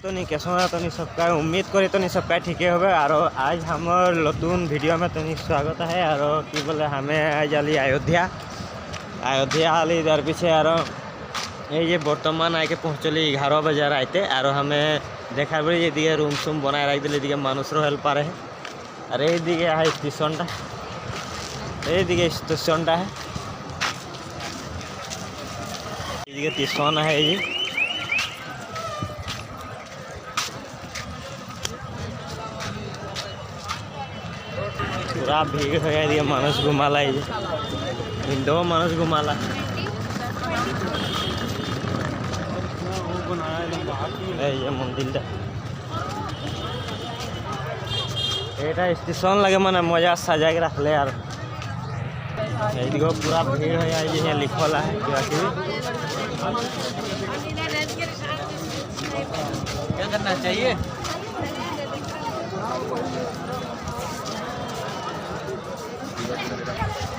तो नहीं कैसा तो नहीं सबका उम्मीद करी तो नहीं सबका ठीक है और आज हमार नतून वीडियो में तो नहीं स्वागत है और कि बोले हमें आज आली अयोध्या आली इधर पीछे और ये बर्तमान आके पहुँचली 11 बजे आते और हमें देखा बड़ी ये दिखे रूम सूम बनाए रख दिले दिखे मानुषर हेल्प पारे और ये दिखे है स्टेशन है ये स्टेशन है ये पूरा भीड़ हो गया मानुष घुमाला हिंदो मानुष घुमाला ये मंदिर ये स्टेशन लगे मैंने मजा सजा के रख ले यार पूरा भीड़ हो गया लिखल है क्या करना चाहिए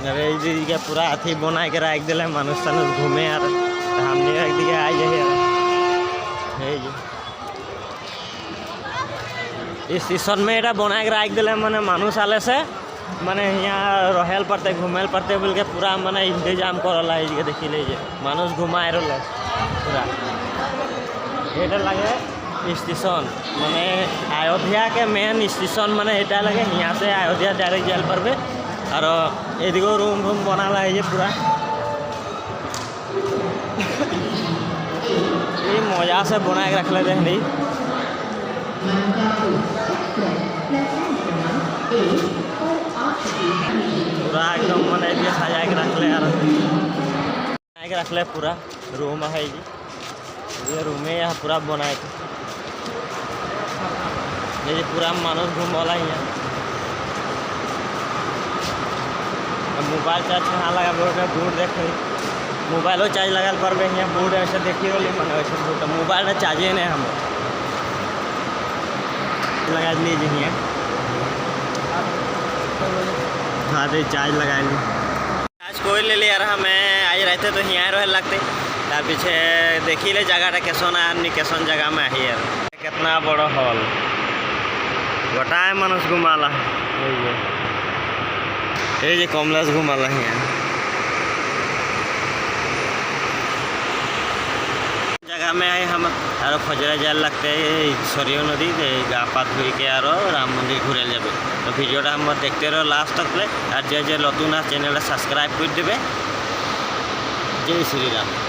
अरे जी पूरा अथी बना के रख दिले मानुष तानुष घूमे यार हमने एक दिखे आ जाए इस स्टेशन में एटा बना के रख दिले मैंने मानुष आले से मैंने यहाँ रहेल पड़ते घूमेल पड़ते बोल के पूरा मैंने इंतजाम करल है देखी लीजिए मानुष घुमाए रहा पूरा ये लगे स्टेशन मैंने अयोध्या के मेन स्टेशन मैंने ये लगे यहाँ से अयोध्या डायरेक्ट जाए पड़े और एदिको रूम बनाला है ये पूरा ये मजा से बना के रख लेते हैं पूरा एकदम मैंने सजा के रख ले यार बना के रख ले पूरा रूम है ये रूम है यहाँ पूरा बना के ये पूरा मानुष घूम वाला यहाँ मोबाइल चार्ज कहाँ लगा बोर्ड दूर देख मोबाइलो चार्ज लगा पर यहाँ बोर्ड ऐसे देखी रही मैंने वैसे बोर्ड मोबाइल में चार्जे नहीं हम लगा लीजिए यहाँ हाँ तो चार्ज लगा ली चार्ज कोई ले लिया रहा मैं आज रहते तो यहाँ रहे लगते तार पीछे देखी ले जगह कैसन आदमी कैसन जगह में आई यार कितना बड़ा हॉल गोटाए मानुष घुमाला ये कमलास घुमाला यहाँ जगह में आए हम और फजरा जाल लगते सरयू नदी गा पा धुई के और राम मंदिर घूरे जाबे तो भिडियोटा हम देखते रहो लास्ट तक और जे नतून चैनल सब्सक्राइब कर देवे जय श्री राम।